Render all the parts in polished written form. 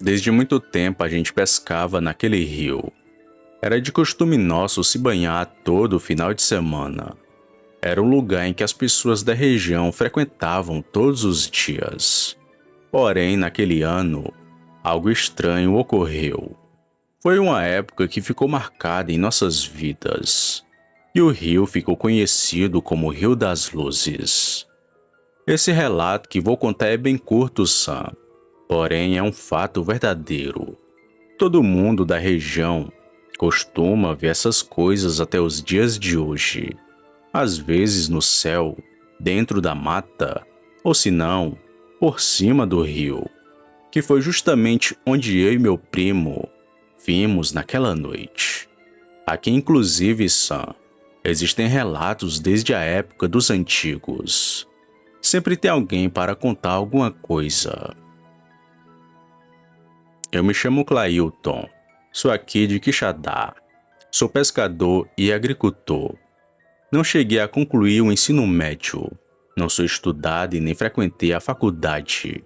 Desde muito tempo a gente pescava naquele rio. Era de costume nosso se banhar todo final de semana. Era um lugar em que as pessoas da região frequentavam todos os dias. Porém, naquele ano, algo estranho ocorreu. Foi uma época que ficou marcada em nossas vidas. E o rio ficou conhecido como Rio das Luzes. Esse relato que vou contar é bem curto, Sam. Porém, é um fato verdadeiro. Todo mundo da região costuma ver essas coisas até os dias de hoje. Às vezes no céu, dentro da mata, ou se não, por cima do rio, que foi justamente onde eu e meu primo vimos naquela noite. Aqui inclusive, Sam, existem relatos desde a época dos antigos. Sempre tem alguém para contar alguma coisa. Eu me chamo Clailton, sou aqui de Quixadá. Sou pescador e agricultor. Não cheguei a concluir o ensino médio. Não sou estudado e nem frequentei a faculdade.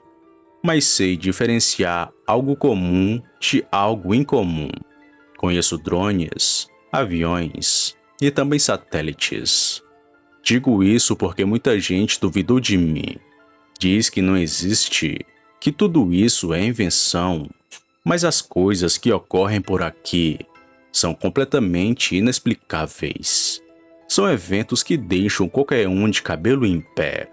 Mas sei diferenciar algo comum de algo incomum. Conheço drones, aviões e também satélites. Digo isso porque muita gente duvidou de mim. Diz que não existe, que tudo isso é invenção. Mas as coisas que ocorrem por aqui são completamente inexplicáveis. São eventos que deixam qualquer um de cabelo em pé.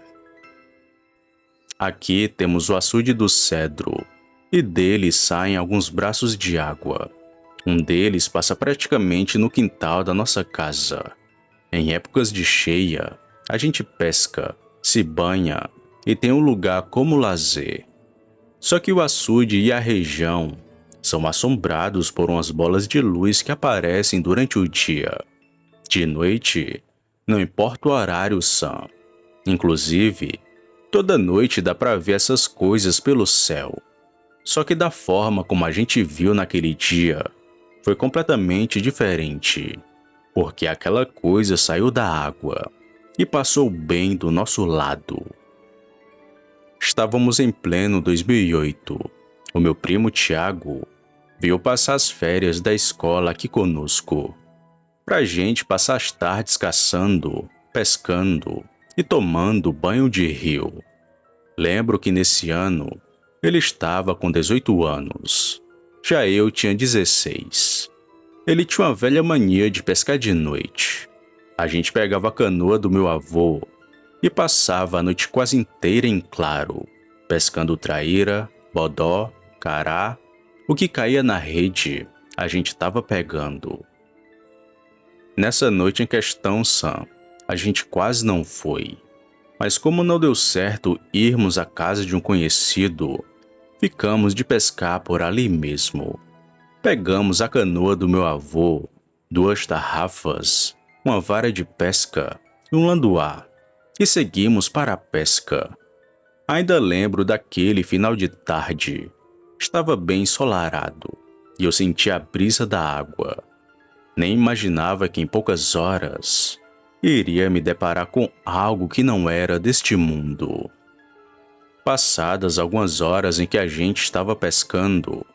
Aqui temos o açude do Cedro, e dele saem alguns braços de água. Um deles passa praticamente no quintal da nossa casa. Em épocas de cheia, a gente pesca, se banha e tem um lugar como lazer. Só que o açude e a região são assombrados por umas bolas de luz que aparecem durante o dia. De noite, não importa o horário, Sam. Inclusive, toda noite dá para ver essas coisas pelo céu. Só que da forma como a gente viu naquele dia, foi completamente diferente. Porque aquela coisa saiu da água e passou bem do nosso lado. Estávamos em pleno 2008. O meu primo Tiago veio passar as férias da escola aqui conosco. Pra gente passar as tardes caçando, pescando e tomando banho de rio. Lembro que nesse ano ele estava com 18 anos. Já eu tinha 16. Ele tinha uma velha mania de pescar de noite. A gente pegava a canoa do meu avô e passava a noite quase inteira em claro, pescando traíra, bodó, cará, o que caía na rede, a gente estava pegando. Nessa noite em questão, Sam, a gente quase não foi. Mas como não deu certo irmos à casa de um conhecido, ficamos de pescar por ali mesmo. Pegamos a canoa do meu avô, 2 tarrafas, uma vara de pesca e um landuá. E seguimos para a pesca. Ainda lembro daquele final de tarde. Estava bem ensolarado e eu sentia a brisa da água. Nem imaginava que em poucas horas iria me deparar com algo que não era deste mundo. Passadas algumas horas em que a gente estava pescando,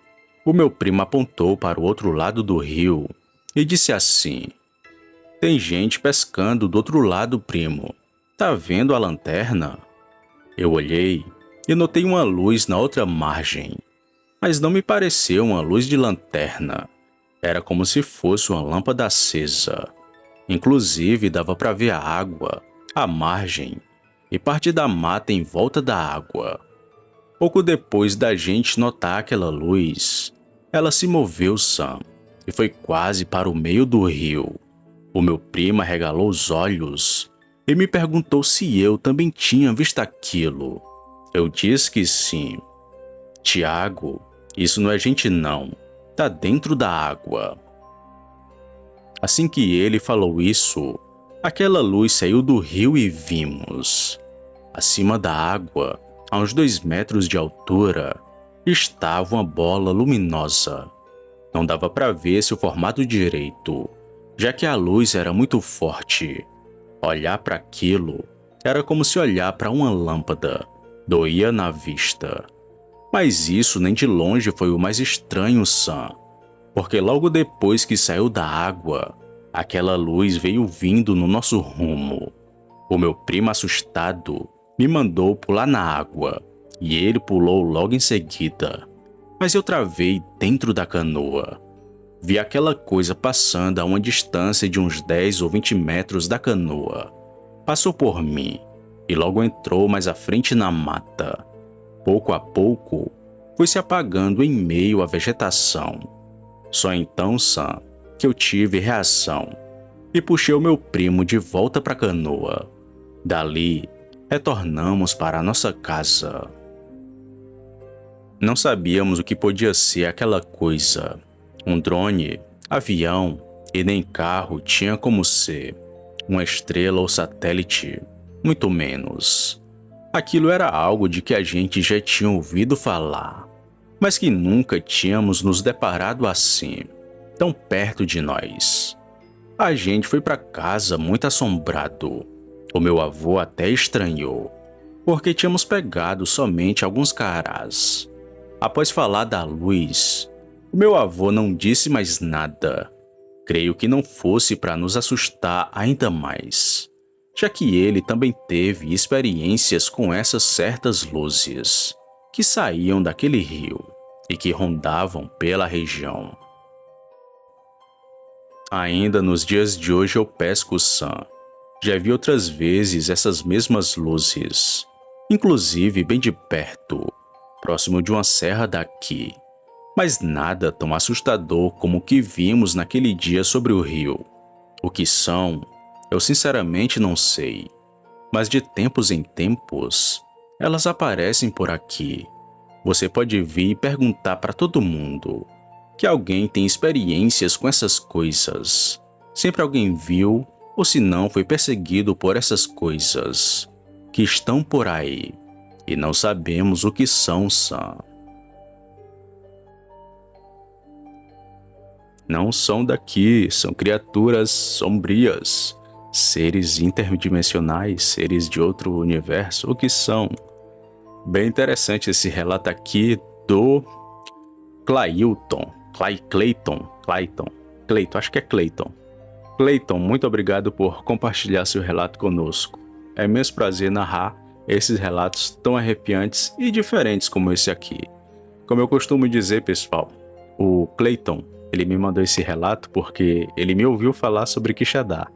o meu primo apontou para o outro lado do rio e disse assim: "Tem gente pescando do outro lado, primo. Tá vendo a lanterna?" Eu olhei e notei uma luz na outra margem, mas não me pareceu uma luz de lanterna. Era como se fosse uma lâmpada acesa. Inclusive dava para ver a água, a margem e parte da mata em volta da água. Pouco depois da gente notar aquela luz, ela se moveu, Sam, e foi quase para o meio do rio. O meu primo arregalou os olhos e me perguntou se eu também tinha visto aquilo. Eu disse que sim. "Tiago, isso não é gente não. Tá dentro da água." Assim que ele falou isso, aquela luz saiu do rio e vimos. Acima da água, a uns 2 metros de altura, estava uma bola luminosa. Não dava para ver seu formato direito, já que a luz era muito forte. Olhar para aquilo era como se olhar para uma lâmpada. Doía na vista. Mas isso nem de longe foi o mais estranho, Sam, porque logo depois que saiu da água, aquela luz veio vindo no nosso rumo. O meu primo, assustado, me mandou pular na água, e ele pulou logo em seguida. Mas eu travei dentro da canoa. Vi aquela coisa passando a uma distância de uns 10 ou 20 metros da canoa. Passou por mim e logo entrou mais à frente na mata. Pouco a pouco, foi se apagando em meio à vegetação. Só então, Sam, que eu tive reação e puxei o meu primo de volta para a canoa. Dali, retornamos para a nossa casa. Não sabíamos o que podia ser aquela coisa. Um drone, avião e nem carro tinha como ser. Uma estrela ou satélite, muito menos. Aquilo era algo de que a gente já tinha ouvido falar, mas que nunca tínhamos nos deparado assim, tão perto de nós. A gente foi para casa muito assombrado. O meu avô até estranhou, porque tínhamos pegado somente alguns carás. Após falar da luz, o meu avô não disse mais nada. Creio que não fosse para nos assustar ainda mais, já que ele também teve experiências com essas certas luzes que saíam daquele rio e que rondavam pela região. Ainda nos dias de hoje eu pesco, Sam. Já vi outras vezes essas mesmas luzes, inclusive bem de perto, próximo de uma serra daqui. Mas nada tão assustador como o que vimos naquele dia sobre o rio. O que são, eu sinceramente não sei. Mas de tempos em tempos, elas aparecem por aqui. Você pode vir e perguntar para todo mundo que alguém tem experiências com essas coisas. Sempre alguém viu, ou se não foi perseguido por essas coisas que estão por aí. E não sabemos o que são, Sam. Não são daqui, são criaturas sombrias, seres interdimensionais, seres de outro universo, o que são? Bem interessante esse relato aqui do Clayton, acho que é Clayton. Clayton, muito obrigado por compartilhar seu relato conosco. É imenso prazer narrar esses relatos tão arrepiantes e diferentes como esse aqui. Como eu costumo dizer, pessoal, o Clayton, ele me mandou esse relato porque ele me ouviu falar sobre Quixadá.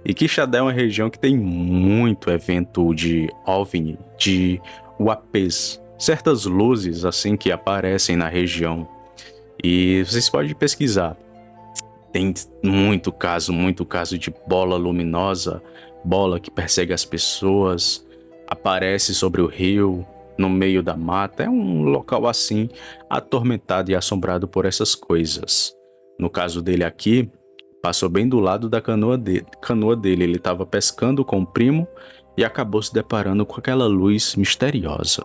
E Quixadá é uma região que tem muito evento de OVNI, de UAPs, certas luzes assim que aparecem na região. E vocês podem pesquisar. Tem muito caso de bola luminosa, bola que persegue as pessoas, aparece sobre o rio, no meio da mata. É um local assim, atormentado e assombrado por essas coisas. No caso dele aqui, passou bem do lado da canoa dele. Ele estava pescando com o primo e acabou se deparando com aquela luz misteriosa.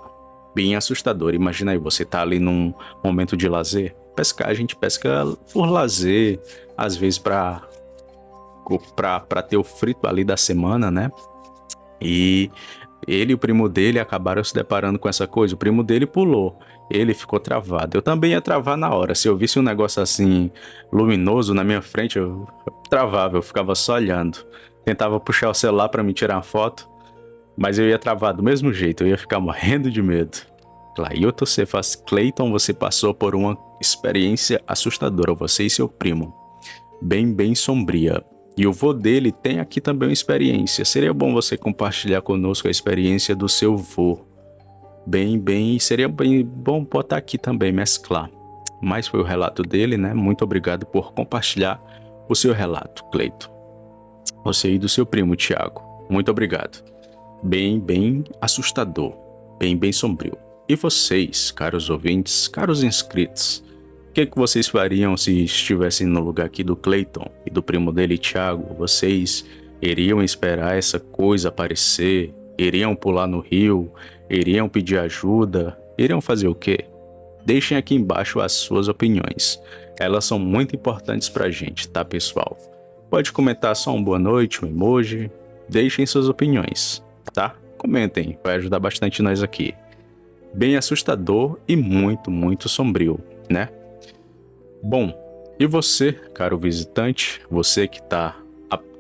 Bem assustador. Imagina aí, você tá ali num momento de lazer. Pescar, a gente pesca por lazer, às vezes para ter o frito ali da semana, né? E ele e o primo dele acabaram se deparando com essa coisa. O primo dele pulou, ele ficou travado. Eu também ia travar na hora. Se eu visse um negócio assim luminoso na minha frente, eu travava, eu ficava só olhando. Tentava puxar o celular para me tirar uma foto, mas eu ia travar do mesmo jeito, eu ia ficar morrendo de medo. Clayton, você passou por uma experiência assustadora, você e seu primo. Bem sombria. E o vô dele tem aqui também uma experiência. Seria bom você compartilhar conosco a experiência do seu vô. Seria bem bom botar aqui também, mesclar. Mas foi o relato dele, né? Muito obrigado por compartilhar o seu relato, Clayton. Você e do seu primo, Thiago. Muito obrigado. Bem assustador. Bem sombrio. E vocês, caros ouvintes, caros inscritos, o que vocês fariam se estivessem no lugar aqui do Clayton e do primo dele, Thiago? Vocês iriam esperar essa coisa aparecer? Iriam pular no rio? Iriam pedir ajuda? Iriam fazer o quê? Deixem aqui embaixo as suas opiniões. Elas são muito importantes pra gente, tá, pessoal? Pode comentar só um boa noite, um emoji. Deixem suas opiniões, tá? Comentem, vai ajudar bastante nós aqui. bem assustador e muito, muito sombrio, né? Bom, e você, caro visitante, você que tá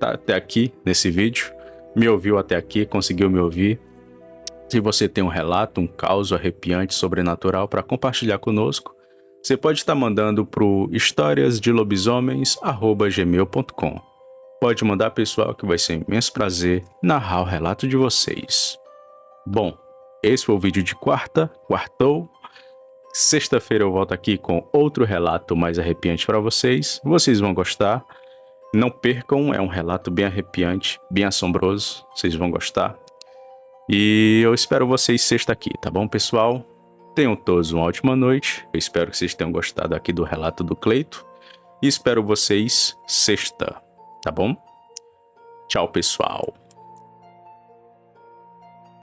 até aqui nesse vídeo, me ouviu até aqui, conseguiu me ouvir? Se você tem um relato, um caos arrepiante sobrenatural para compartilhar conosco, você pode estar mandando para o historiasdelobisomens@gmail.com. Pode mandar, pessoal, que vai ser um imenso prazer narrar o relato de vocês. Bom, esse foi o vídeo de quartou. Sexta-feira eu volto aqui com outro relato mais arrepiante para vocês. Vocês vão gostar. Não percam, é um relato bem arrepiante, bem assombroso. Vocês vão gostar. E eu espero vocês sexta aqui, tá bom, pessoal? Tenham todos uma ótima noite. Eu espero que vocês tenham gostado aqui do relato do Cleito. E espero vocês sexta, tá bom? Tchau, pessoal.